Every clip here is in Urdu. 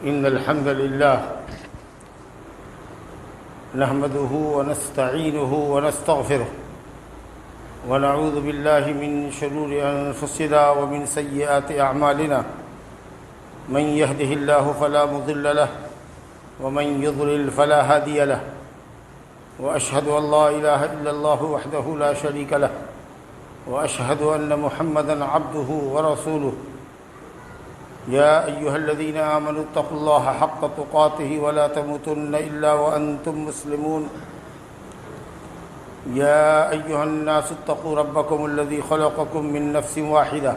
إن الحمد لله نحمده ونستعينه ونستغفره ونعوذ بالله من شرور أنفسنا ومن سيئات أعمالنا من يهده الله فلا مضل له ومن يضلل فلا هادي له وأشهد أن لا إله إلا الله وحده لا شريك له وأشهد أن محمدًا عبده ورسوله يا أيها الذين آمنوا اتقوا الله حق تقاته ولا تموتن إلا وأنتم مسلمون يا أيها الناس اتقوا ربكم الذي خلقكم من نفس واحدة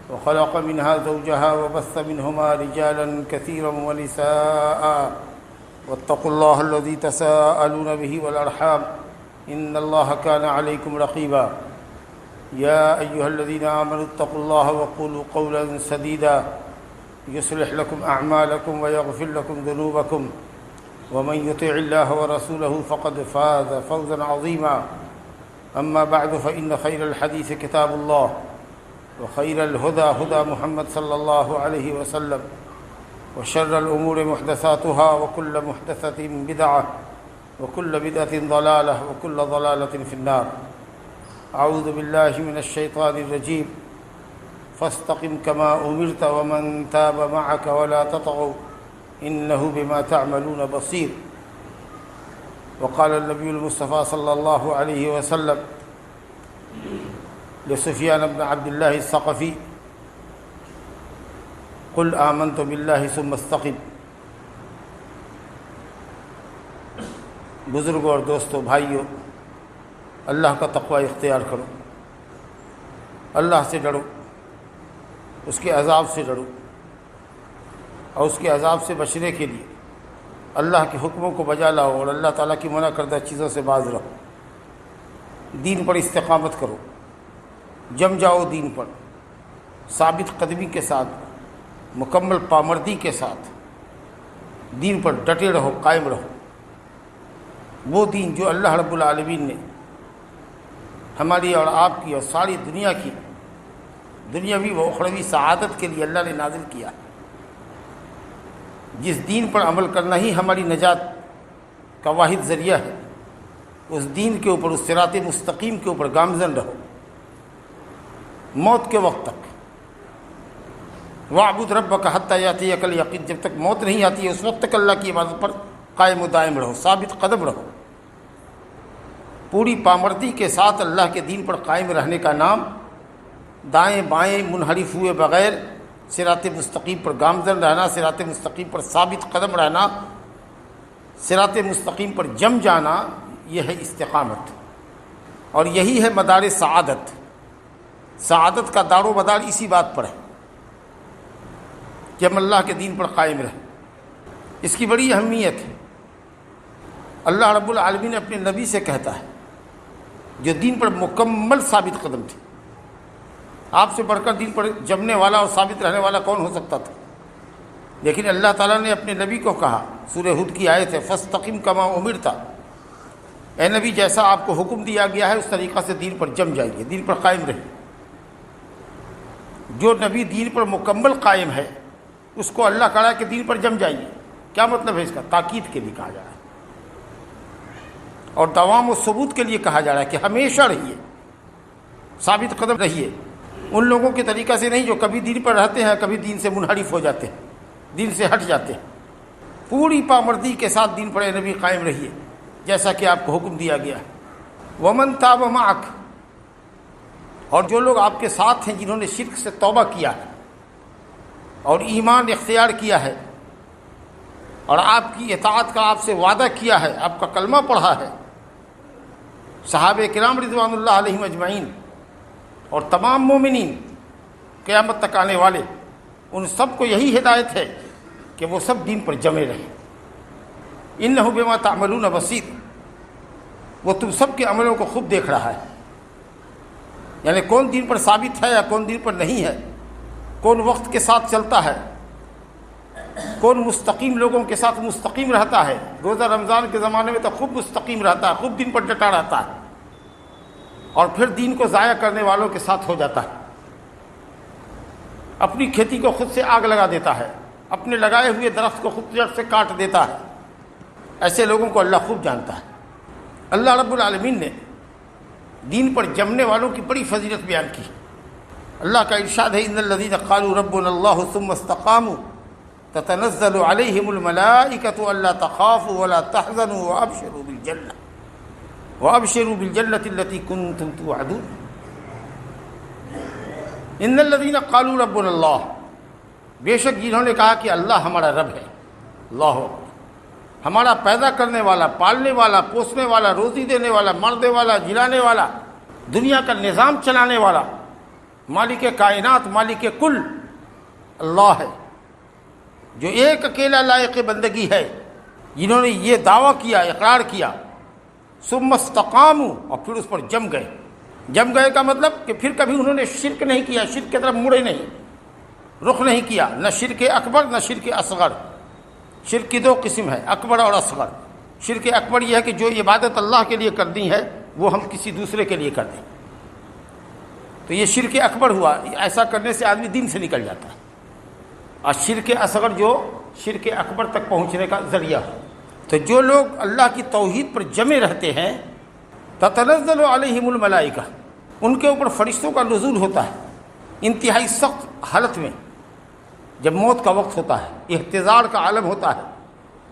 وخلق منها زوجها وبث منهما رجالا كثيرا ونساء واتقوا الله الذي تساءلون به والأرحام إن الله كان عليكم رقيبا يا أيها الذين آمنوا اتقوا الله وقولوا قولا سديدا يصلح لكم أعمالكم ويغفر لكم ذنوبكم ومن يطع الله ورسوله فقد فاز فوزا عظيما أما بعد فإن خير الحديث كتاب الله وخير الهدى هدى محمد صلى الله عليه وسلم وشر الأمور محدثاتها وكل محدثة بدعة وكل بدعة ضلالة وكل ضلالة في النار أعوذ بالله من الشيطان الرجيم فاستقم كما أمرت ومن تاب معك ولا تطغوا إنه بما تعملون بصير وقال النبي المصطفى صلى الله عليه وسلم لسفيان بن عبد الله الثقفي قل آمنت بالله ثم استقم بزرگوں اور دوستوں بھائیوں، اللہ کا تقوی اختیار کرو، اللہ سے ڈرو، اس کے عذاب سے ڈرو، اور اس کے عذاب سے بچنے کے لیے اللہ کے حکموں کو بجا لاؤ اور اللہ تعالیٰ کی منع کردہ چیزوں سے باز رہو۔ دین پر استقامت کرو، جم جاؤ دین پر، ثابت قدمی کے ساتھ، مکمل پامردی کے ساتھ دین پر ڈٹے رہو، قائم رہو۔ وہ دین جو اللہ رب العالمین نے ہماری اور آپ کی اور ساری دنیا کی دنیاوی و اخروی سعادت کے لیے اللہ نے نازل کیا، جس دین پر عمل کرنا ہی ہماری نجات کا واحد ذریعہ ہے، اس دین کے اوپر، اس صراط مستقیم کے اوپر گامزن رہو موت کے وقت تک۔ وَاعْبُدْ رَبَّكَ حَتَّىٰ يَأْتِيَكَ الْيَقِينُ، جب تک موت نہیں آتی ہے اس وقت تک اللہ کی عبادت پر قائم و دائم رہو، ثابت قدم رہو۔ پوری پامردی کے ساتھ اللہ کے دین پر قائم رہنے کا نام دائیں بائیں منحرف ہوئے بغیر صراط مستقیم پر گامزن رہنا، صراط مستقیم پر ثابت قدم رہنا، صراط مستقیم پر جم جانا، یہ ہے استقامت، اور یہی ہے مدار سعادت۔ سعادت کا دار و مدار اسی بات پر ہے کہ ہم اللہ کے دین پر قائم رہیں۔ اس کی بڑی اہمیت ہے۔ اللہ رب العالمین نے اپنے نبی سے کہتا ہے جو دین پر مکمل ثابت قدم تھے، آپ سے بڑھ کر دین پر جمنے والا اور ثابت رہنے والا کون ہو سکتا تھا؟ لیکن اللہ تعالیٰ نے اپنے نبی کو کہا، سورہ ہود کی آیت ہے فاستقم کما امرت، اے نبی جیسا آپ کو حکم دیا گیا ہے اس طریقہ سے دین پر جم جائیے، دین پر قائم رہیے۔ جو نبی دین پر مکمل قائم ہے اس کو اللہ کہا کہ دین پر جم جائیے۔ کیا مطلب ہے اس کا؟ تاکید کے لیے کہا جا رہا ہے اور دوام و ثبوت کے لیے کہا جا رہا ہے کہ ہمیشہ رہیے، ثابت قدم رہیے، ان لوگوں کے طریقہ سے نہیں جو کبھی دین پر رہتے ہیں کبھی دین سے منحرف ہو جاتے ہیں، دین سے ہٹ جاتے ہیں۔ پوری پامردی کے ساتھ دین پر اے نبی قائم رہیے جیسا کہ آپ کو حکم دیا گیا ہے۔ وَمَن تَابَ مَعَكَ، اور جو لوگ آپ کے ساتھ ہیں جنہوں نے شرک سے توبہ کیا ہے اور ایمان اختیار کیا ہے اور آپ کی اطاعت کا آپ سے وعدہ کیا ہے، آپ کا کلمہ پڑھا ہے، صحابہ کرام رضوان اللہ علیہم اجمعین اور تمام مومنین قیامت تک آنے والے، ان سب کو یہی ہدایت ہے کہ وہ سب دین پر جمے رہیں۔ انہ بما تعملون بصیر، وہ تم سب کے عملوں کو خوب دیکھ رہا ہے، یعنی کون دین پر ثابت ہے یا کون دین پر نہیں ہے، کون وقت کے ساتھ چلتا ہے، کون مستقیم لوگوں کے ساتھ مستقیم رہتا ہے۔ روزہ رمضان کے زمانے میں تو خوب مستقیم رہتا ہے، خوب دین پر ڈٹا رہتا ہے، اور پھر دین کو ضائع کرنے والوں کے ساتھ ہو جاتا ہے، اپنی کھیتی کو خود سے آگ لگا دیتا ہے، اپنے لگائے ہوئے درخت کو خود جڑ سے کاٹ دیتا ہے، ایسے لوگوں کو اللہ خوب جانتا ہے۔ اللہ رب العالمین نے دین پر جمنے والوں کی بڑی فضیلت بیان کی۔ اللہ کا ارشاد ہے ان الذین قالوا ربنا اللہ ثم استقاموا تتنزل علیہم الملائکۃ الا تخافوا ولا تحزنوا وابشروا بالجنۃ التي کنتم توعدون۔ ان الذین قالوا ربنا اللہ، بے شک جنہوں نے کہا کہ اللہ ہمارا رب ہے، اللہ ہمارا پیدا کرنے والا، پالنے والا، پوسنے والا، روزی دینے والا، مرنے والا، جلانے والا، دنیا کا نظام چلانے والا، مالک کائنات، مالک کل اللہ ہے، جو ایک اکیلا لائق بندگی ہے۔ جنہوں نے یہ دعویٰ کیا، اقرار کیا، ثم استقاموا، اور پھر اس پر جم گئے۔ جم گئے کا مطلب کہ پھر کبھی انہوں نے شرک نہیں کیا، شرک کی طرف مڑے نہیں، رخ نہیں کیا، نہ شرک اکبر نہ شرک اصغر۔ شرک کی دو قسم ہے، اکبر اور اصغر۔ شرک اکبر یہ ہے کہ جو عبادت اللہ کے لیے کرنی ہے وہ ہم کسی دوسرے کے لیے کر دیں، تو یہ شرک اکبر ہوا، ایسا کرنے سے آدمی دین سے نکل جاتا ہے۔ اور شرک اصغر جو شرک اکبر تک پہنچنے کا ذریعہ ہے۔ تو جو لوگ اللہ کی توحید پر جمے رہتے ہیں، تتنزل علیہم الملائکہ، ان کے اوپر فرشتوں کا نزول ہوتا ہے انتہائی سخت حالت میں، جب موت کا وقت ہوتا ہے، احتضار کا عالم ہوتا ہے،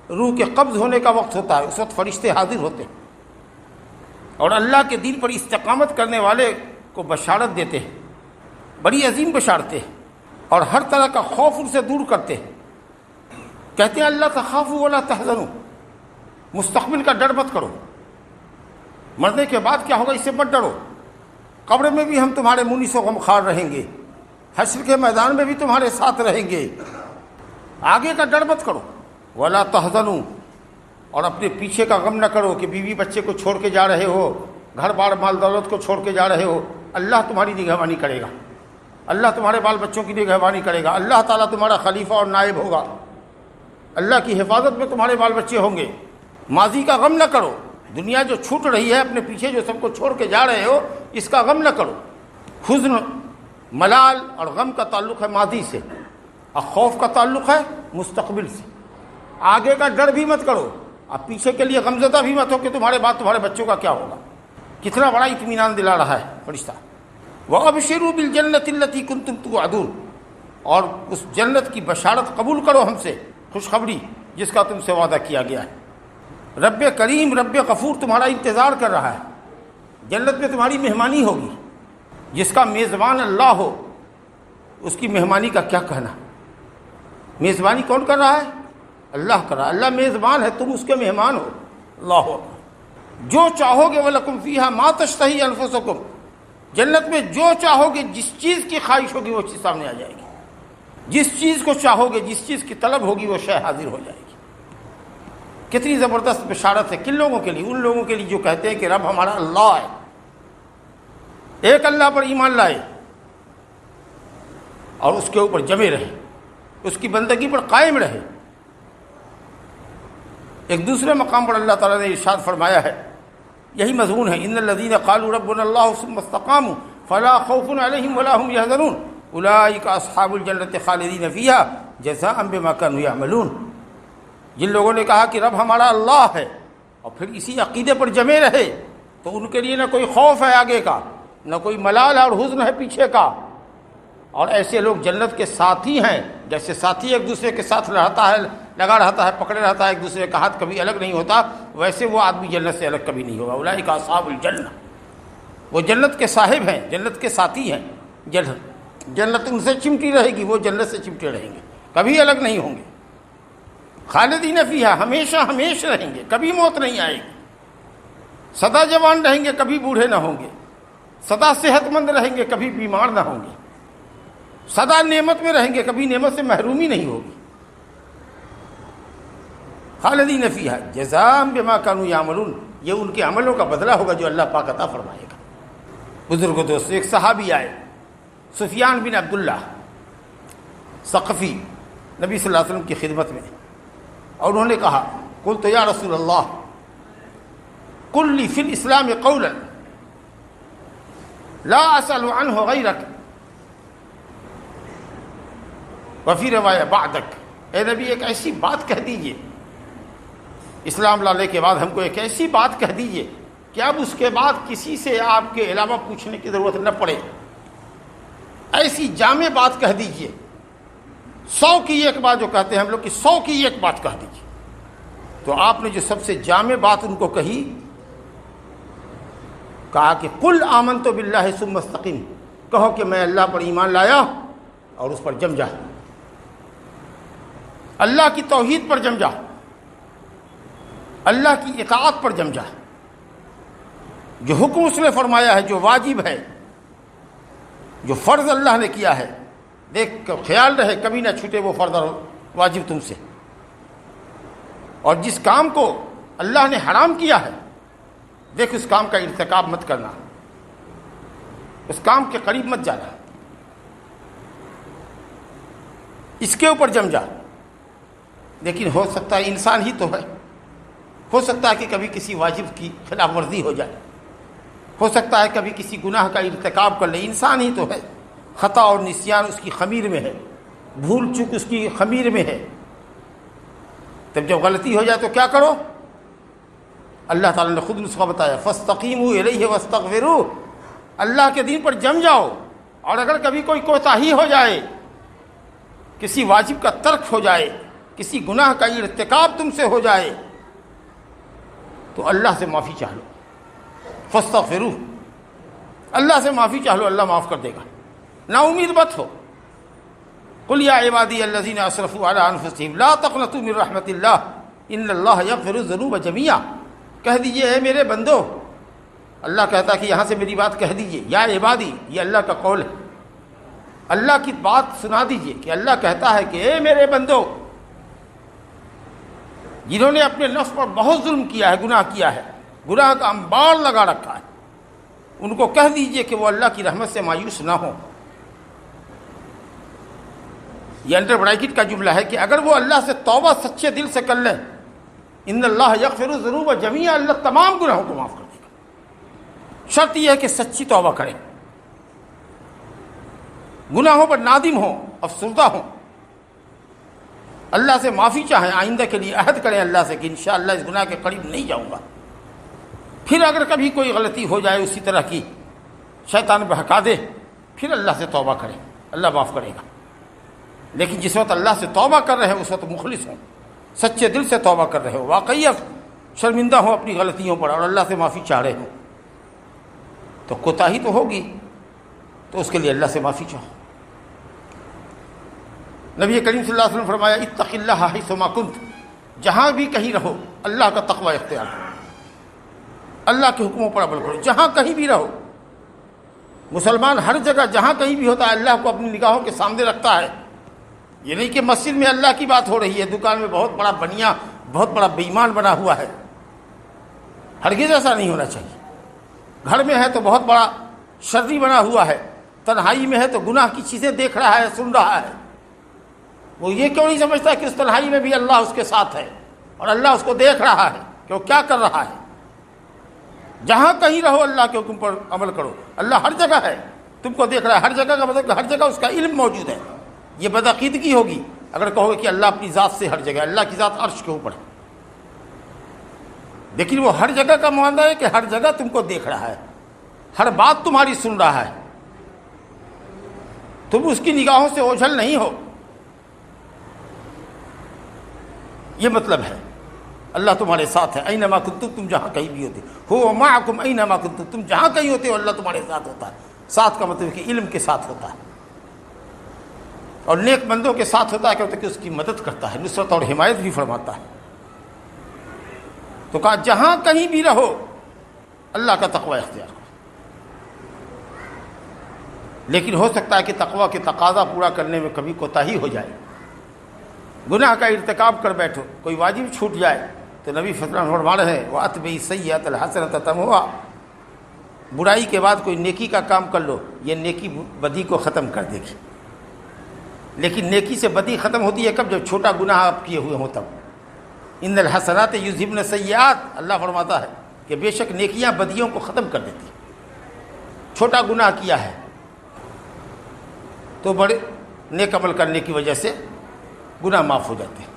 روح کے قبض ہونے کا وقت ہوتا ہے، اس وقت فرشتے حاضر ہوتے ہیں اور اللہ کے دین پر استقامت کرنے والے کو بشارت دیتے ہیں، بڑی عظیم بشارتیں، اور ہر طرح کا خوف ان سے دور کرتے ہیں۔ کہتے ہیں اللہ تخافوا ولا تحزنوا، مستقبل کا ڈر مت کرو، مرنے کے بعد کیا ہوگا اس سے مت ڈرو، قبر میں بھی ہم تمہارے مونس و غمخوار رہیں گے، حشر کے میدان میں بھی تمہارے ساتھ رہیں گے، آگے کا ڈر مت کرو، ولا تحزنوا، اور اپنے پیچھے کا غم نہ کرو کہ بیوی بچے کو چھوڑ کے جا رہے ہو، گھر بار مال دولت کو چھوڑ کے جا رہے ہو، اللہ تمہاری نگہبانی کرے گا، اللہ تمہارے بال بچوں کی نگہبانی کرے گا، اللہ تعالیٰ تمہارا خلیفہ اور نائب ہوگا، اللہ کی حفاظت میں تمہارے بال بچے ہوں گے۔ ماضی کا غم نہ کرو، دنیا جو چھوٹ رہی ہے، اپنے پیچھے جو سب کو چھوڑ کے جا رہے ہو، اس کا غم نہ کرو۔ حزن، ملال اور غم کا تعلق ہے ماضی سے، اور خوف کا تعلق ہے مستقبل سے۔ آگے کا ڈر بھی مت کرو، اور پیچھے کے لیے غمزدہ بھی مت ہو کہ تمہارے بعد تمہارے بچوں کا کیا ہوگا۔ کتنا بڑا اطمینان دلا رہا ہے فرشتہ۔ وَأَبْشِرُوا بِالْجَنَّةِ الَّتِي كُنتُمْ تُوعَدُونَ، اور اس جنت کی بشارت قبول کرو ہم سے، خوشخبری جس کا تم سے وعدہ کیا گیا ہے۔ رب کریم، رب غفور تمہارا انتظار کر رہا ہے، جنت میں تمہاری مہمانی ہوگی۔ جس کا میزبان اللہ ہو اس کی مہمانی کا کیا کہنا۔ میزبانی کون کر رہا ہے؟ اللہ کر رہا ہے، اللہ میزبان ہے، تم اس کے مہمان ہو۔ اللہ اکبر۔ جو چاہو گے وَلَكُمْ فِيهَا مَا تَشْتَهِي أَنفُسُكُمْ، جنت میں جو چاہو گے، جس چیز کی خواہش ہوگی وہ چیز سامنے آ جائے گی، جس چیز کو چاہو گے، جس چیز کی طلب ہوگی وہ شے حاضر ہو جائے گی۔ کتنی زبردست بشارت ہے کن لوگوں کے لیے؟ ان لوگوں کے لیے جو کہتے ہیں کہ رب ہمارا اللہ ہے، ایک اللہ پر ایمان لائے اور اس کے اوپر جمے رہے، اس کی بندگی پر قائم رہے۔ ایک دوسرے مقام پر اللہ تعالیٰ نے ارشاد فرمایا ہے، یہی مضمون ہے، ان الذین قالوا ربنا اللہ ثم استقاموا فلا خوف علیہم ولا هم يحزنون اولئک اصحاب الجنۃ خالدین فیہا جزاء بما كانوا یعملون۔ جن لوگوں نے کہا کہ رب ہمارا اللہ ہے اور پھر اسی عقیدے پر جمے رہے، تو ان کے لیے نہ کوئی خوف ہے آگے کا، نہ کوئی ملال اور حزن ہے پیچھے کا، اور ایسے لوگ جنت کے ساتھی ہیں۔ جیسے ساتھی ایک دوسرے کے ساتھ لگا رہتا ہے، پکڑے رہتا ہے، ایک دوسرے کا ہاتھ کبھی الگ نہیں ہوتا، ویسے وہ آدمی جنت سے الگ کبھی نہیں ہوگا۔ اولئک اصحاب الجنہ، وہ جنت کے صاحب ہیں، جنت کے ساتھی ہیں۔ جنت ان سے چمٹی رہے گی، وہ جنت سے چمٹے رہیں گے، کبھی الگ نہیں ہوں گے۔ خالدین فیہا، ہمیشہ ہمیشہ رہیں گے، کبھی موت نہیں آئے گی، سدا جوان رہیں گے، کبھی بوڑھے نہ ہوں گے، سدا صحت مند رہیں گے، کبھی بیمار نہ ہوں گے، سدا نعمت میں رہیں گے، کبھی نعمت سے محرومی نہیں ہوگی۔ خالدین فیہا جزاء بما كانوا یعملون، یہ ان کے عملوں کا بدلہ ہوگا جو اللہ پاک عطا فرمائے گا۔ بزرگ دوست، ایک صحابی آئے، سفیان بن عبداللہ ثقفی، نبی صلی اللہ علیہ وسلم کی خدمت میں، اور انہوں نے کہا، قلت یا رسول اللہ قل لی فی الاسلام قولا لا اسأل عنہ غیرک، وفی روایہ بعدک، اے نبی ایک ایسی بات کہہ دیجئے، اسلام لانے کے بعد ہم کو ایک ایسی بات کہہ دیجئے کہ اب اس کے بعد کسی سے آپ کے علاوہ پوچھنے کی ضرورت نہ پڑے، ایسی جامع بات کہہ دیجئے، 100 کی ایک بات جو کہتے ہیں ہم لوگ کہ 100 کی ایک بات کہہ دیجئے۔ تو آپ نے جو سب سے جامع بات ان کو کہی، کہا کہ قل آمنت باللہ ثم استقم، کہو کہ میں اللہ پر ایمان لایا اور اس پر جم جا، اللہ کی توحید پر جم جا، اللہ کی اطاعت پر جم جا، جو حکم اس نے فرمایا ہے، جو واجب ہے، جو فرض اللہ نے کیا ہے، دیکھ کر خیال رہے کبھی نہ چھوٹے وہ فرض اور واجب تم سے، اور جس کام کو اللہ نے حرام کیا ہے دیکھ اس کام کا ارتکاب مت کرنا، اس کام کے قریب مت جانا، اس کے اوپر جم جا۔ لیکن ہو سکتا ہے انسان ہی تو ہے، ہو سکتا ہے کہ کبھی کسی واجب کی خلاف ورزی ہو جائے، ہو سکتا ہے کبھی کسی گناہ کا ارتکاب کر لے، انسان ہی تو ہے، خطا اور نسیان اس کی خمیر میں ہے، بھول چک اس کی خمیر میں ہے۔ تب جب غلطی ہو جائے تو کیا کرو؟ اللہ تعالیٰ نے خود نسخہ بتایا، فاستقیموا الیہ واستغفروہ، اللہ کے دین پر جم جاؤ، اور اگر کبھی کوئی کوتاہی ہو جائے، کسی واجب کا ترک ہو جائے، کسی گناہ کا ارتکاب تم سے ہو جائے تو اللہ سے معافی چاہ لو، فاستغفروہ، اللہ سے معافی چاہ لو، اللہ معاف کر دے گا، نا امید مت ہو۔ قل یا عبادی الذین اسرفوا علی انفسہم لا تقنطوا من رحمت اللہ ان اللہ یغفر الذنوب جميعا، کہہ دیجئے اے میرے بندو، اللہ کہتا کہ یہاں سے میری بات کہہ دیجئے، یا عبادی، یہ اللہ کا قول ہے، اللہ کی بات سنا دیجئے کہ اللہ کہتا ہے کہ اے میرے بندو جنہوں نے اپنے نفس پر بہت ظلم کیا ہے، گناہ کیا ہے، گناہ کا انبار لگا رکھا ہے، ان کو کہہ دیجئے کہ وہ اللہ کی رحمت سے مایوس نہ ہوں۔ یہ انڈر بریکٹ کا جملہ ہے کہ اگر وہ اللہ سے توبہ سچے دل سے کر لیں، ان اللہ یغفر الذنوب جميعا، اللہ تمام گناہوں کو معاف کر دے گا، شرط یہ ہے کہ سچی توبہ کریں، گناہوں پر نادم ہوں، افسردہ ہوں، اللہ سے معافی چاہیں، آئندہ کے لیے عہد کریں اللہ سے کہ انشاءاللہ اس گناہ کے قریب نہیں جاؤں گا۔ پھر اگر کبھی کوئی غلطی ہو جائے اسی طرح کی، شیطان بہکا دے، پھر اللہ سے توبہ کریں، اللہ معاف کرے گا۔ لیکن جس وقت اللہ سے توبہ کر رہے ہیں اس وقت مخلص ہوں، سچے دل سے توبہ کر رہے ہو، واقعی شرمندہ ہوں اپنی غلطیوں پر اور اللہ سے معافی چاہ رہے ہوں، تو کوتاہی تو ہوگی، تو اس کے لیے اللہ سے معافی چاہو۔ نبی کریم صلی اللہ علیہ وسلم فرمایا اتق اللہ حیث ما کنت، جہاں بھی کہیں رہو اللہ کا تقوی اختیار کرو، اللہ کے حکموں پر عمل کرو، جہاں کہیں بھی رہو۔ مسلمان ہر جگہ جہاں کہیں بھی ہوتا ہے اللہ کو اپنی نگاہوں کے سامنے رکھتا ہے، یہ نہیں کہ مسجد میں اللہ کی بات ہو رہی ہے، دکان میں بہت بڑا بنیا، بہت بڑا بے ایمان بنا ہوا ہے، ہرگز ایسا نہیں ہونا چاہیے۔ گھر میں ہے تو بہت بڑا شرری بنا ہوا ہے، تنہائی میں ہے تو گناہ کی چیزیں دیکھ رہا ہے، سن رہا ہے، وہ یہ کیوں نہیں سمجھتا کہ اس تنہائی میں بھی اللہ اس کے ساتھ ہے اور اللہ اس کو دیکھ رہا ہے کہ وہ کیا کر رہا ہے۔ جہاں کہیں رہو اللہ کے حکم پر عمل کرو، اللہ ہر جگہ ہے، تم کو دیکھ رہا ہے، ہر جگہ کا مطلب کہ ہر جگہ اس کا علم موجود ہے۔ یہ بدعقیدگی ہوگی اگر کہو گے کہ اللہ اپنی ذات سے ہر جگہ، اللہ کی ذات عرش کے اوپر ہے، لیکن وہ ہر جگہ کا معاملہ ہے کہ ہر جگہ تم کو دیکھ رہا ہے، ہر بات تمہاری سن رہا ہے، تم اس کی نگاہوں سے اوجھل نہیں ہو، یہ مطلب ہے اللہ تمہارے ساتھ ہے۔ اینما کنتم، تم جہاں کہیں بھی ہوتے ہو، معکم اینما کنتم، تم جہاں کہیں ہوتے ہو اللہ تمہارے ساتھ ہوتا ہے۔ ساتھ کا مطلب کہ علم کے ساتھ ہوتا ہے، اور نیک بندوں کے ساتھ ہوتا ہے کہ اس کی مدد کرتا ہے، نصرت اور حمایت بھی فرماتا ہے۔ تو کہا جہاں کہیں بھی رہو اللہ کا تقوی اختیار کرو، لیکن ہو سکتا ہے کہ تقوی کے تقاضا پورا کرنے میں کبھی کوتاہی ہو جائے، گناہ کا ارتکاب کر بیٹھو، کوئی واجب چھوٹ جائے، تو نبی فرما رہے ہیں وَأَتْبِعِ السَّيِّئَةَ الْحَسَنَةَ تَمْحُوهَا، برائی کے بعد کوئی نیکی کا کام کر لو، یہ نیکی بدی کو ختم کر دے گی۔ لیکن نیکی سے بدی ختم ہوتی ہے کب؟ جب چھوٹا گناہ آپ کیے ہوئے ہوں تب۔ ان الحسنات یذہبن السیئات، اللہ فرماتا ہے کہ بے شک نیکیاں بدیوں کو ختم کر دیتی ہیں۔ چھوٹا گناہ کیا ہے تو بڑے نیک عمل کرنے کی وجہ سے گناہ معاف ہو جاتے ہیں۔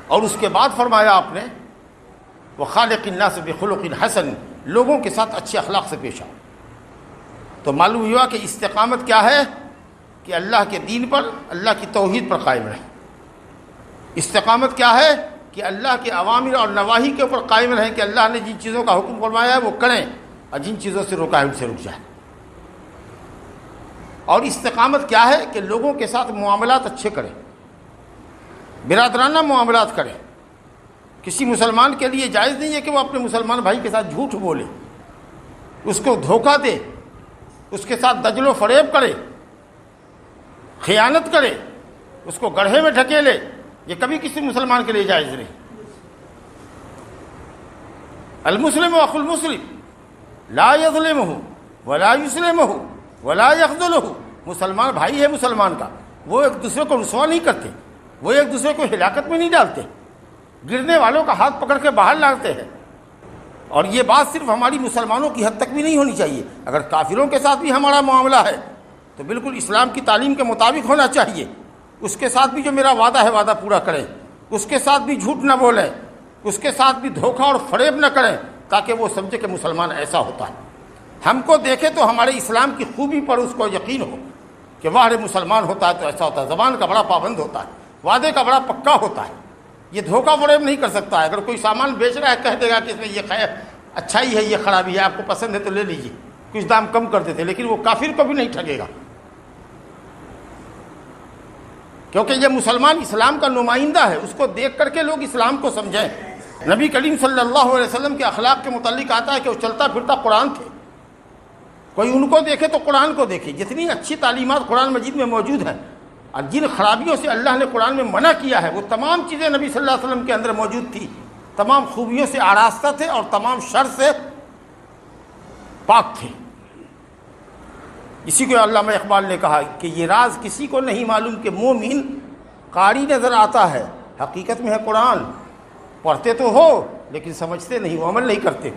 اور اس کے بعد فرمایا آپ نے وَخَالِقِ النَّاسَ بِخُلُقٍ حَسَنٍ، لوگوں کے ساتھ اچھے اخلاق سے پیش آؤ۔ تو معلوم ہوا کہ استقامت کیا ہے کہ اللہ کے دین پر، اللہ کی توحید پر قائم رہیں۔ استقامت کیا ہے کہ اللہ کے اوامر اور نواہی کے اوپر قائم رہیں، کہ اللہ نے جن چیزوں کا حکم فرمایا ہے وہ کریں اور جن چیزوں سے روکا ہے ان سے رک جائیں۔ اور استقامت کیا ہے کہ لوگوں کے ساتھ معاملات اچھے کریں، برادرانہ معاملات کریں۔ کسی مسلمان کے لیے جائز نہیں ہے کہ وہ اپنے مسلمان بھائی کے ساتھ جھوٹ بولے، اس کو دھوکہ دے، اس کے ساتھ دجل و فریب کرے، خیانت کرے، اس کو گڑھے میں ڈھکیلے، یہ کبھی کسی مسلمان کے لیے جائز نہیں۔ المسلم اخو المسلم لا یظلمہ ولا یسلمہ ولا یخذلہ، مسلمان بھائی ہے مسلمان کا، وہ ایک دوسرے کو رسوا نہیں کرتے، وہ ایک دوسرے کو ہلاکت میں نہیں ڈالتے، گرنے والوں کا ہاتھ پکڑ کے باہر لاتے ہیں۔ اور یہ بات صرف ہماری مسلمانوں کی حد تک بھی نہیں ہونی چاہیے، اگر کافروں کے ساتھ بھی ہمارا معاملہ ہے تو بالکل اسلام کی تعلیم کے مطابق ہونا چاہیے۔ اس کے ساتھ بھی جو میرا وعدہ ہے وعدہ پورا کریں، اس کے ساتھ بھی جھوٹ نہ بولیں، اس کے ساتھ بھی دھوکہ اور فریب نہ کریں، تاکہ وہ سمجھے کہ مسلمان ایسا ہوتا ہے۔ ہم کو دیکھے تو ہمارے اسلام کی خوبی پر اس کو یقین ہو کہ واہ رے مسلمان ہوتا ہے تو ایسا ہوتا ہے، زبان کا بڑا پابند ہوتا ہے، وعدے کا بڑا پکا ہوتا ہے، یہ دھوکہ فریب نہیں کر سکتا ہے۔ اگر کوئی سامان بیچ رہا ہے کہہ دے گا کہ اس میں یہ خیر اچھائی ہے، یہ خرابی ہے، آپ کو پسند ہے تو لے لیجیے، کچھ دام کم کر دیتے، لیکن وہ کافر کو بھی نہیں ٹھگے گا، کیونکہ یہ مسلمان اسلام کا نمائندہ ہے، اس کو دیکھ کر کے لوگ اسلام کو سمجھیں۔ نبی کریم صلی اللہ علیہ وسلم کے اخلاق کے متعلق آتا ہے کہ وہ چلتا پھرتا قرآن تھے، کوئی ان کو دیکھے تو قرآن کو دیکھے۔ جتنی اچھی تعلیمات قرآن مجید میں موجود ہیں اور جن خرابیوں سے اللہ نے قرآن میں منع کیا ہے، وہ تمام چیزیں نبی صلی اللہ علیہ وسلم کے اندر موجود تھی، تمام خوبیوں سے آراستہ تھے اور تمام شر سے پاک تھے۔ اسی کو علامہ اقبال نے کہا کہ یہ راز کسی کو نہیں معلوم کہ مومن قاری نظر آتا ہے، حقیقت میں ہے قرآن، پڑھتے تو ہو لیکن سمجھتے نہیں، وہ عمل نہیں کرتے۔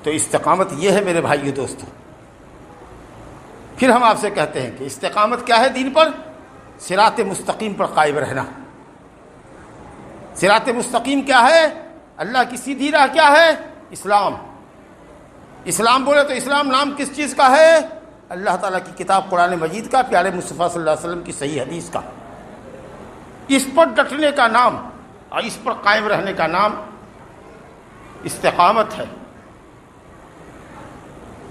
تو استقامت یہ ہے میرے بھائیو دوستو۔ پھر ہم آپ سے کہتے ہیں کہ استقامت کیا ہے دین پر؟ صراط مستقیم پر قائم رہنا۔ صراط مستقیم کیا ہے؟ اللہ کی سیدھی راہ کیا ہے؟ اسلام۔ اسلام بولے تو اسلام نام کس چیز کا ہے؟ اللہ تعالیٰ کی کتاب قرآن مجید کا، پیارے مصطفیٰ صلی اللہ علیہ وسلم کی صحیح حدیث کا۔ اس پر ڈٹنے کا نام اور اس پر قائم رہنے کا نام استقامت ہے۔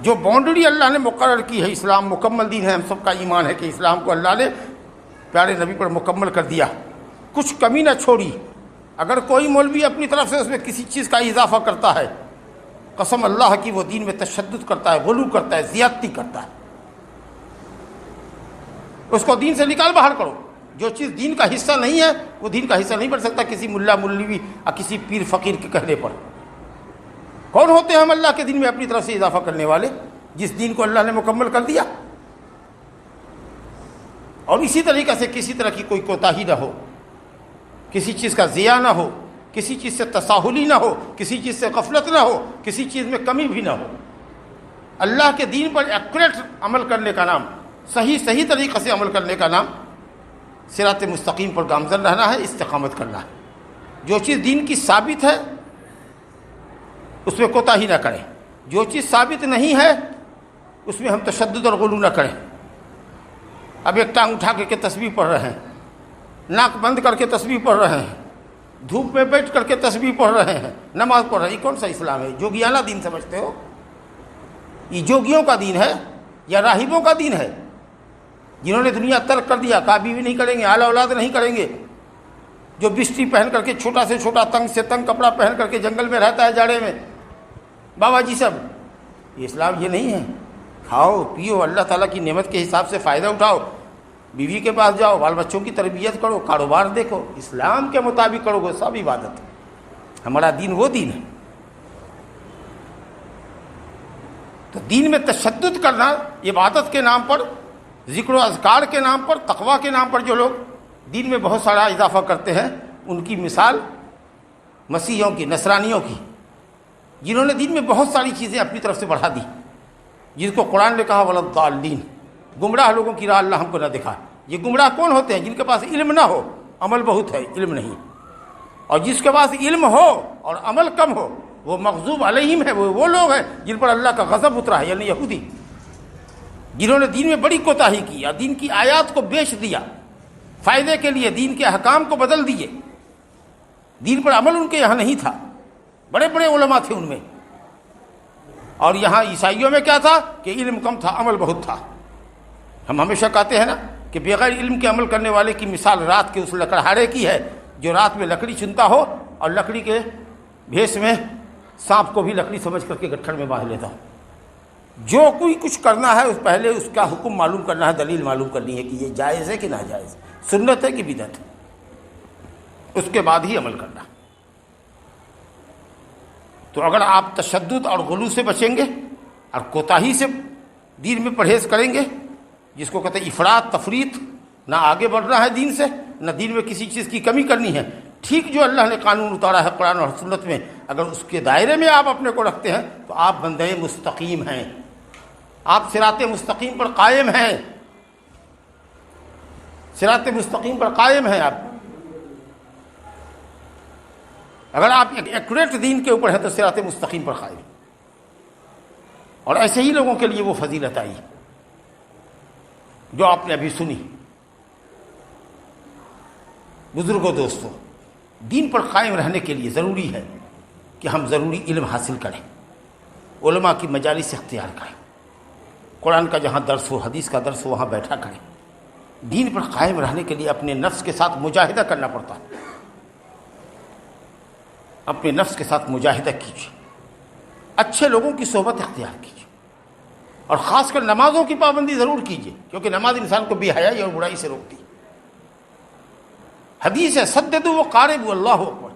جو باؤنڈری اللہ نے مقرر کی ہے، اسلام مکمل دین ہے، ہم سب کا ایمان ہے کہ اسلام کو اللہ نے پیارے نبی پر مکمل کر دیا، کچھ کمی نہ چھوڑی۔ اگر کوئی مولوی اپنی طرف سے اس میں کسی چیز کا اضافہ کرتا ہے، قسم اللہ کی وہ دین میں تشدد کرتا ہے، غلو کرتا ہے، زیادتی کرتا ہے، اس کو دین سے نکال باہر کرو۔ جو چیز دین کا حصہ نہیں ہے وہ دین کا حصہ نہیں بن سکتا کسی ملا مولوی اور کسی پیر فقیر کے کہنے پر۔ کون ہوتے ہیں ہم اللہ کے دین میں اپنی طرف سے اضافہ کرنے والے، جس دین کو اللہ نے مکمل کر دیا؟ اور اسی طریقے سے کسی طرح کی کوئی کوتاہی نہ ہو، کسی چیز کا ضیاع نہ ہو، کسی چیز سے تساہلی نہ ہو، کسی چیز سے غفلت نہ ہو، کسی چیز میں کمی بھی نہ ہو۔ اللہ کے دین پر ایکوریٹ عمل کرنے کا نام، صحیح طریقے سے عمل کرنے کا نام صراط مستقیم پر گامزن رہنا ہے، استقامت کرنا ہے۔ جو چیز دین کی ثابت ہے اس میں کوتاہی نہ کریں، جو چیز ثابت نہیں ہے اس میں ہم تشدد اور غلو نہ کریں۔ اب ایک ٹانگ اٹھا کے تسبیح پڑھ رہے ہیں، ناک بند کر کے تسبیح پڑھ رہے ہیں، دھوپ میں بیٹھ کر کے تسبیح پڑھ رہے ہیں، نماز پڑھ رہے ہیں، یہ کون سا اسلام ہے؟ جوگیانہ دین سمجھتے ہو؟ یہ جوگیوں کا دین ہے یا راہبوں کا دین ہے، جنہوں نے دنیا ترک کر دیا، کہا بیوی نہیں کریں گے، اعلیٰ اولاد نہیں کریں گے، جو بستی پہن کر کے چھوٹا سے چھوٹا تنگ سے تنگ کپڑا پہن کر کے جنگل میں رہتا ہے جاڑے میں، بابا جی سب، یہ اسلام یہ نہیں ہے۔ کھاؤ پیو، اللہ تعالیٰ کی نعمت کے حساب سے فائدہ اٹھاؤ، بیوی کے پاس جاؤ، بال بچوں کی تربیت کرو، کاروبار دیکھو، اسلام کے مطابق کرو گے، سب عبادت ہے۔ ہمارا دین وہ دین ہے۔ تو دین میں تشدد کرنا، عبادت کے نام پر، ذکر و اذکار کے نام پر، تقویٰ کے نام پر جو لوگ دین میں بہت سارا اضافہ کرتے ہیں، ان کی مثال مسیحیوں کی، نصرانیوں کی، جنہوں نے دین میں بہت ساری چیزیں اپنی طرف سے بڑھا دی، جس کو قرآن نے کہا وَلَا الضَّالِّينَ، گمراہ لوگوں کی راہ اللہ ہم کو نہ دکھا۔ یہ گمراہ کون ہوتے ہیں؟ جن کے پاس علم نہ ہو، عمل بہت ہے، علم نہیں، اور جس کے پاس علم ہو اور عمل کم ہو وہ مغضوب علیہم ہے، وہ لوگ ہیں جن پر اللہ کا غضب اترا ہے، یعنی یہودی، جنہوں نے دین میں بڑی کوتاہی کی اور دین کی آیات کو بیچ دیا فائدے کے لیے، دین کے احکام کو بدل دیے، دین پر عمل ان کے یہاں نہیں تھا، بڑے بڑے علماء تھے ان میں، اور یہاں عیسائیوں میں کیا تھا کہ علم کم تھا، عمل بہت تھا۔ ہم ہمیشہ کہتے ہیں نا کہ بغیر علم کے عمل کرنے والے کی مثال رات کے اس لکڑہارے کی ہے جو رات میں لکڑی چنتا ہو اور لکڑی کے بھیس میں سانپ کو بھی لکڑی سمجھ کر کے گٹھڑ میں باندھ لیتا ہو۔ جو کوئی کچھ کرنا ہے اس پہلے اس کا حکم معلوم کرنا ہے، دلیل معلوم کرنی ہے کہ یہ جائز ہے کہ ناجائز، سنت ہے کہ بدعت ہے، اس کے بعد ہی عمل کرنا۔ تو اگر آپ تشدد اور غلو سے بچیں گے اور کوتاہی سے دین میں پرہیز کریں گے، جس کو کہتے ہیں افراط تفریط، نہ آگے بڑھنا ہے دین سے، نہ دین میں کسی چیز کی کمی کرنی ہے، ٹھیک جو اللہ نے قانون اتارا ہے قرآن اور سنت میں، اگر اس کے دائرے میں آپ اپنے کو رکھتے ہیں تو آپ بندے مستقیم ہیں، آپ صراط مستقیم پر قائم ہیں، صراط مستقیم پر قائم ہیں آپ۔ اگر آپ ایکوریٹ دین کے اوپر ہیں تو صراط مستقیم پر قائم، اور ایسے ہی لوگوں کے لیے وہ فضیلت آئی جو آپ نے ابھی سنی۔ بزرگوں، دوستوں، دین پر قائم رہنے کے لیے ضروری ہے کہ ہم ضروری علم حاصل کریں، علماء کی مجالس اختیار کریں، قرآن کا جہاں درس ہو، حدیث کا درس ہو، وہاں بیٹھا کریں۔ دین پر قائم رہنے کے لیے اپنے نفس کے ساتھ مجاہدہ کرنا پڑتا ہے، اپنے نفس کے ساتھ مجاہدہ کیجیے، اچھے لوگوں کی صحبت اختیار کیجیے، اور خاص کر نمازوں کی پابندی ضرور کیجیے، کیونکہ نماز انسان کو بے حیائی اور برائی سے روکتی ہے۔ حدیث ہے سددوا وقاربوا، اللہ اکبر،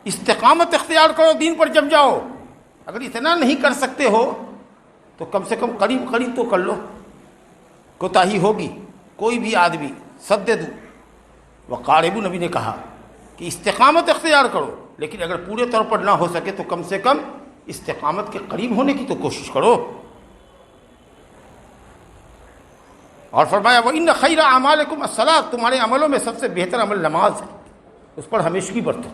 استقامت اختیار کرو، دین پر جم جاؤ۔ اگر اتنا نہیں کر سکتے ہو تو کم سے کم قریب قریب تو کر لو، کوتاہی ہوگی کوئی بھی آدمی۔ سددوا وقاربوا، نبی نے کہا کہ استقامت اختیار کرو، لیکن اگر پورے طور پر نہ ہو سکے تو کم سے کم استقامت کے قریب ہونے کی تو کوشش کرو۔ اور فرمایا وَإِنَّ خَيْرَ أَعْمَالِكُمْ الصَّلَاةُ، تمہارے عملوں میں سب سے بہتر عمل نماز ہے، اس پر ہمیشگی برتو،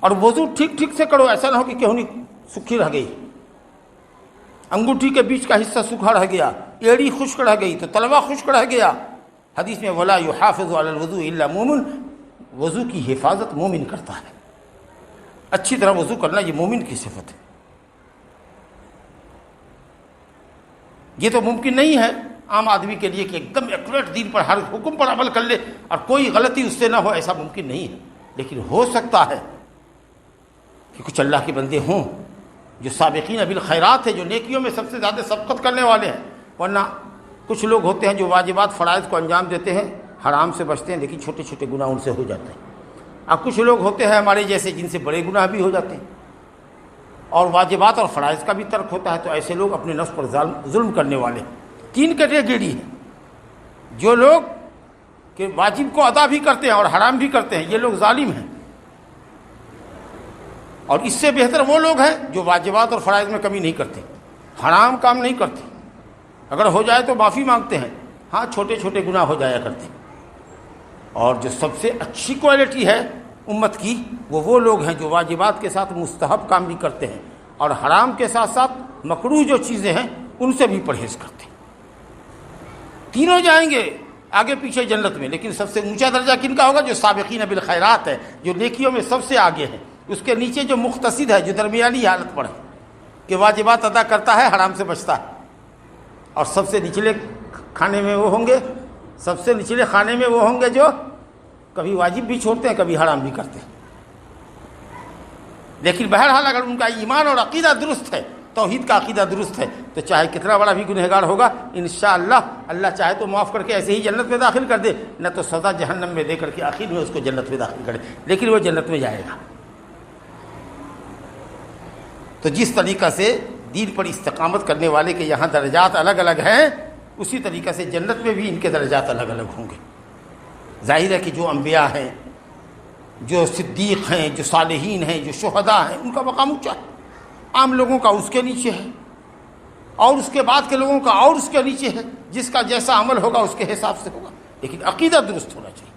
اور وضو ٹھیک ٹھیک سے کرو، ایسا نہ ہو کہ کہونی سکھی رہ گئی، انگوٹھی کے بیچ کا حصہ سوکھا رہ گیا، ایڑی خشک رہ گئی تو تلوا خشک رہ گیا۔ حدیث میں وَلَا يُحَافِظُ عَلَى الْوُضُوءِ إِلَّا مُؤْمِنٌ، وضو کی حفاظت مومن کرتا ہے، اچھی طرح وضو کرنا یہ مومن کی صفت ہے۔ یہ تو ممکن نہیں ہے عام آدمی کے لیے کہ ایک دم ایکوریٹ دین پر ہر حکم پر عمل کر لے اور کوئی غلطی اس سے نہ ہو، ایسا ممکن نہیں ہے، لیکن ہو سکتا ہے کہ کچھ اللہ کے بندے ہوں جو سابقین بالخیرات ہیں، جو نیکیوں میں سب سے زیادہ سبقت کرنے والے ہیں، ورنہ کچھ لوگ ہوتے ہیں جو واجبات فرائض کو انجام دیتے ہیں، حرام سے بچتے ہیں، لیکن چھوٹے چھوٹے گناہ ان سے ہو جاتے ہیں۔ اب کچھ لوگ ہوتے ہیں ہمارے جیسے جن سے بڑے گناہ بھی ہو جاتے ہیں اور واجبات اور فرائض کا بھی ترک ہوتا ہے، تو ایسے لوگ اپنے نفس پر ظلم کرنے والے۔ تین کیٹیگری ہیں، جو لوگ کہ واجب کو ادا بھی کرتے ہیں اور حرام بھی کرتے ہیں، یہ لوگ ظالم ہیں، اور اس سے بہتر وہ لوگ ہیں جو واجبات اور فرائض میں کمی نہیں کرتے، حرام کام نہیں کرتے، اگر ہو جائے تو معافی مانگتے ہیں، ہاں چھوٹے چھوٹے گناہ ہو جایا کرتے ہیں۔ اور جو سب سے اچھی کوالٹی ہے امت کی، وہ لوگ ہیں جو واجبات کے ساتھ مستحب کام بھی کرتے ہیں اور حرام کے ساتھ ساتھ مکروہ جو چیزیں ہیں ان سے بھی پرہیز کرتے ہیں۔ تینوں جائیں گے آگے پیچھے جنت میں، لیکن سب سے اونچا درجہ کن کا ہوگا؟ جو سابقین بالخیرات ہے، جو نیکیوں میں سب سے آگے ہے۔ اس کے نیچے جو مقتصد ہے، جو درمیانی حالت پر ہے کہ واجبات ادا کرتا ہے، حرام سے بچتا ہے، اور سب سے نچلے کھانے میں وہ ہوں گے، سب سے نچلے خانے میں وہ ہوں گے جو کبھی واجب بھی چھوڑتے ہیں، کبھی حرام بھی کرتے ہیں۔ لیکن بہرحال اگر ان کا ایمان اور عقیدہ درست ہے، توحید کا عقیدہ درست ہے، تو چاہے کتنا بڑا بھی گنہگار ہوگا، انشاءاللہ اللہ چاہے تو معاف کر کے ایسے ہی جنت میں داخل کر دے، نہ تو سزا جہنم میں دے کر کے آخر میں اس کو جنت میں داخل کرے، لیکن وہ جنت میں جائے گا۔ تو جس طریقہ سے دین پر استقامت کرنے والے کے یہاں درجات الگ الگ ہیں، اسی طریقہ سے جنت میں بھی ان کے درجات الگ الگ ہوں گے۔ ظاہر ہے کہ جو انبیاء ہیں، جو صدیق ہیں، جو صالحین ہیں، جو شہداء ہیں، ان کا مقام اونچا ہے، عام لوگوں کا اس کے نیچے ہے۔ اور اس کے بعد کے لوگوں کا اور اس کے نیچے ہے، جس کا جیسا عمل ہوگا اس کے حساب سے ہوگا، لیکن عقیدہ درست ہونا چاہیے۔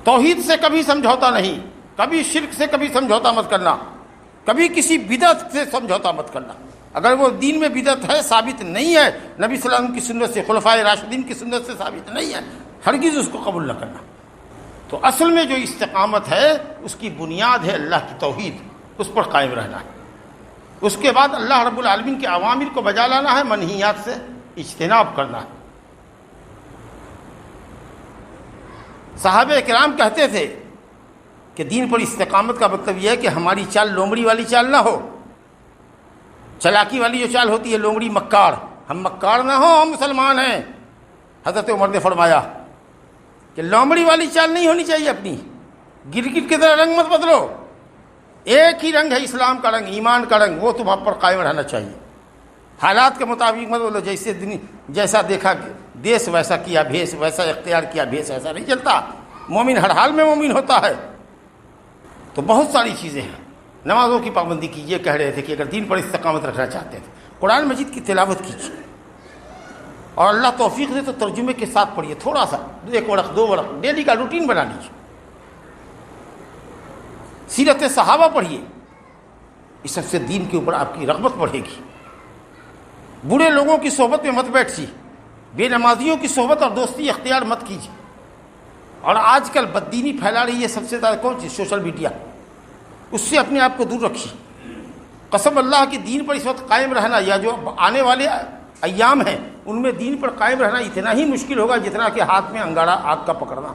توحید سے کبھی سمجھوتا نہیں، کبھی شرک سے کبھی سمجھوتا مت کرنا، کبھی کسی بدعت سے سمجھوتا مت کرنا۔ اگر وہ دین میں بدعت ہے، ثابت نہیں ہے، نبی صلی اللہ علیہ وسلم کی سنت سے، خلفائے راشدین کی سنت سے ثابت نہیں ہے، ہرگز اس کو قبول نہ کرنا۔ تو اصل میں جو استقامت ہے اس کی بنیاد ہے اللہ کی توحید، اس پر قائم رہنا ہے۔ اس کے بعد اللہ رب العالمین کے اوامر کو بجا لانا ہے، منہیات سے اجتناب کرنا ہے۔ صحابہ کرام کہتے تھے کہ دین پر استقامت کا مطلب یہ ہے کہ ہماری چال لومڑی والی چال نہ ہو، چلاکی والی جو چال ہوتی ہے لومڑی مکار، ہم مکار نہ ہوں، ہم مسلمان ہیں۔ حضرت عمر نے فرمایا کہ لومڑی والی چال نہیں ہونی چاہیے، اپنی گرگٹ کی طرح رنگ مت بدلو، ایک ہی رنگ ہے اسلام کا رنگ، ایمان کا رنگ، وہ تمہارے پر قائم رہنا چاہیے۔ حالات کے مطابق مت بولو، جیسا دیکھا دیس ویسا کیا بھیس، ویسا اختیار کیا بھیس، ایسا نہیں چلتا۔ مومن ہر حال میں مومن ہوتا ہے۔ تو بہت ساری چیزیں ہیں۔ نمازوں کی پابندی کی، یہ کہہ رہے تھے کہ اگر دین پر استقامت رکھنا چاہتے تھے قرآن مجید کی تلاوت کیجیے، اور اللہ توفیق دے تو ترجمے کے ساتھ پڑھیے، تھوڑا سا 1 ورق 2 ورق ڈیلی کا روٹین بنا لیجیے۔ سیرت صحابہ پڑھیے، اس سب سے دین کے اوپر آپ کی رغبت بڑھے گی۔ برے لوگوں کی صحبت میں مت بیٹھیے، بے نمازیوں کی صحبت اور دوستی اختیار مت کیجیے۔ اور آج کل بددینی پھیلا رہی ہے سب سے زیادہ کون چیز؟ سوشل میڈیا، اس سے اپنے آپ کو دور رکھیے۔ قسم اللہ کی دین پر اس وقت قائم رہنا، یا جو آنے والے ایام ہیں ان میں دین پر قائم رہنا اتنا ہی مشکل ہوگا جتنا کہ ہاتھ میں انگارہ آگ کا پکڑنا۔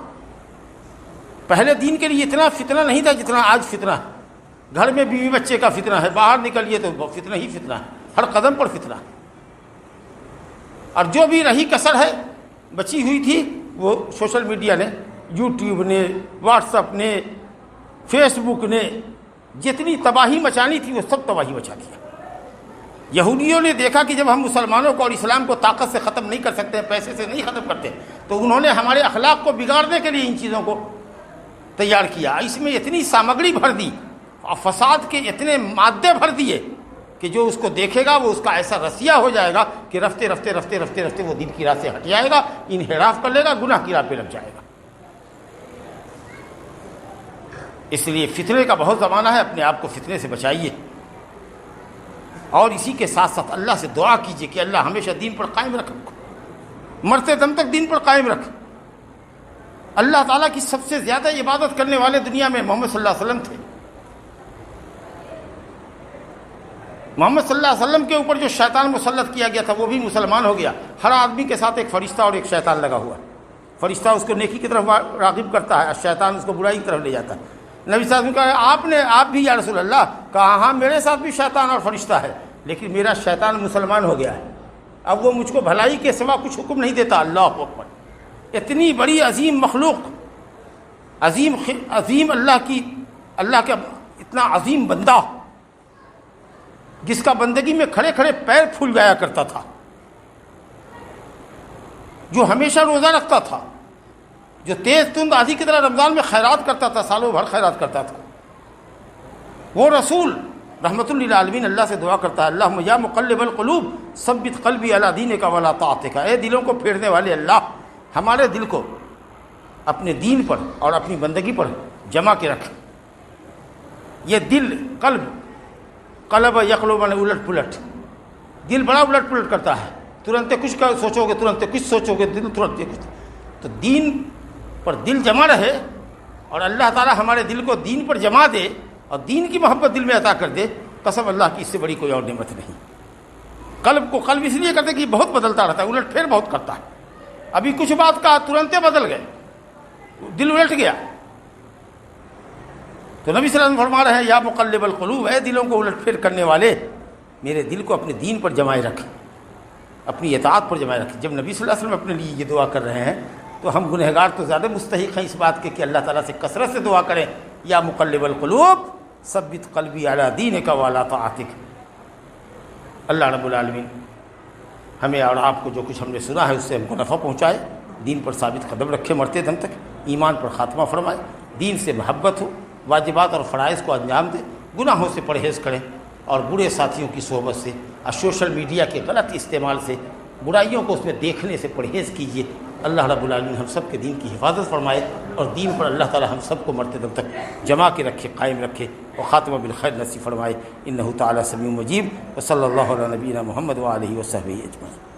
پہلے دین کے لیے اتنا فتنہ نہیں تھا جتنا آج فتنہ ہے۔ گھر میں بیوی بچے کا فتنہ ہے، باہر نکلیے تو فتنہ ہی فتنہ ہے، ہر قدم پر فتنہ ہے۔ اور جو بھی رہی کسر ہے بچی ہوئی تھی وہ سوشل میڈیا نے، یوٹیوب نے، واٹس ایپ نے، فیس بک نے جتنی تباہی مچانی تھی وہ سب تباہی مچا دیا۔ یہودیوں نے دیکھا کہ جب ہم مسلمانوں کو اور اسلام کو طاقت سے ختم نہیں کر سکتے، پیسے سے نہیں ختم کرتے، تو انہوں نے ہمارے اخلاق کو بگاڑنے کے لیے ان چیزوں کو تیار کیا۔ اس میں اتنی سامگری بھر دی اور فساد کے اتنے مادے بھر دیے کہ جو اس کو دیکھے گا وہ اس کا ایسا رسیہ ہو جائے گا کہ رفتے رفتے رفتے رفتے رفتے وہ دین کی راہ سے ہٹ جائے گا، انحراف کر لے گا، گناہ کی راہ پہ لگ جائے گا۔ اس لیے فتنے کا بہت زمانہ ہے، اپنے آپ کو فتنے سے بچائیے، اور اسی کے ساتھ ساتھ اللہ سے دعا کیجیے کہ اللہ ہمیشہ دین پر قائم رکھ، مرتے دم تک دین پر قائم رکھ۔ اللہ تعالیٰ کی سب سے زیادہ عبادت کرنے والے دنیا میں محمد صلی اللہ علیہ وسلم تھے۔ محمد صلی اللہ علیہ وسلم کے اوپر جو شیطان مسلط کیا گیا تھا وہ بھی مسلمان ہو گیا۔ ہر آدمی کے ساتھ ایک فرشتہ اور ایک شیطان لگا ہوا ہے۔ فرشتہ اس کو نیکی کی طرف راغب کرتا ہے اور شیطان اس کو برائی کی طرف لے جاتا ہے۔ نبی صلی اللہ علیہ وسلم کہا آپ بھی یا رسول اللہ؟ کہا ہاں میرے ساتھ بھی شیطان اور فرشتہ ہے، لیکن میرا شیطان مسلمان ہو گیا ہے، اب وہ مجھ کو بھلائی کے سوا کچھ حکم نہیں دیتا۔ اللہ اکبر! اتنی بڑی عظیم مخلوق، عظیم اللہ کا اتنا عظیم بندہ، جس کا بندگی میں کھڑے کھڑے پیر پھول جایا کرتا تھا، جو ہمیشہ روزہ رکھتا تھا، جو تیز تند آندھی کی طرح رمضان میں خیرات کرتا تھا، سالوں بھر خیرات کرتا تھا، وہ رسول رحمت للعالمین اللہ سے دعا کرتا ہے، اللہم یا مقلب القلوب ثبت قلبی علی دینک ولا طاعتک۔ اے دلوں کو پھیرنے والے اللہ، ہمارے دل کو اپنے دین پر اور اپنی بندگی پر جمع کے رکھ۔ یہ دل، قلب یقلب نے الٹ پلٹ، دل بڑا الٹ پلٹ کرتا ہے، ترنت کچھ سوچو گے، ترنت کچھ سوچو گے، دل ترنت کچھ۔ تو دین پر دل جمع رہے اور اللہ تعالیٰ ہمارے دل کو دین پر جمع دے اور دین کی محبت دل میں عطا کر دے، قسم اللہ کی اس سے بڑی کوئی اور نعمت نہیں۔ قلب کو قلب اس لیے کرتے کہ بہت بدلتا رہتا ہے، الٹ پھیر بہت کرتا ہے۔ ابھی کچھ بات کہا ترنتے بدل گئے، دل الٹ گیا۔ تو نبی صلی اللہ علیہ وسلم فرما رہے ہیں یا مقلب القلوب، اے دلوں کو الٹ پھیر کرنے والے، میرے دل کو اپنے دین پر جمائے رکھ، اپنی اطاعت پر جمائے رکھ۔ جب نبی صلی اللہ علیہ وسلم اپنے لیے یہ دعا کر رہے ہیں تو ہم گنہگار تو زیادہ مستحق ہیں اس بات کے کہ اللہ تعالیٰ سے کثرت سے دعا کریں، یا مقلب القلوب ثبت قلبی علی دینک وعلی طاعتک۔ اللہ رب العالمین ہمیں اور آپ کو جو کچھ ہم نے سنا ہے اس سے ہم کو نفع پہنچائے، دین پر ثابت قدم رکھے مرتے دم تک، ایمان پر خاتمہ فرمائے، دین سے محبت ہو، واجبات اور فرائض کو انجام دے، گناہوں سے پرہیز کریں، اور برے ساتھیوں کی صحبت سے اور سوشل میڈیا کے غلط استعمال سے، برائیوں کو اس میں دیکھنے سے پرہیز کیجیے۔ اللہ رب العالمین ہم سب کے دین کی حفاظت فرمائے، اور دین پر اللہ تعالی ہم سب کو مرتے دم تک جما کے رکھے، قائم رکھے، اور خاتمہ بالخیر نصیب فرمائے۔ انہ تعالی سمیع مجیب، وصلی اللہ علی نبینا محمد وآلہ وصحبہ اجمعین۔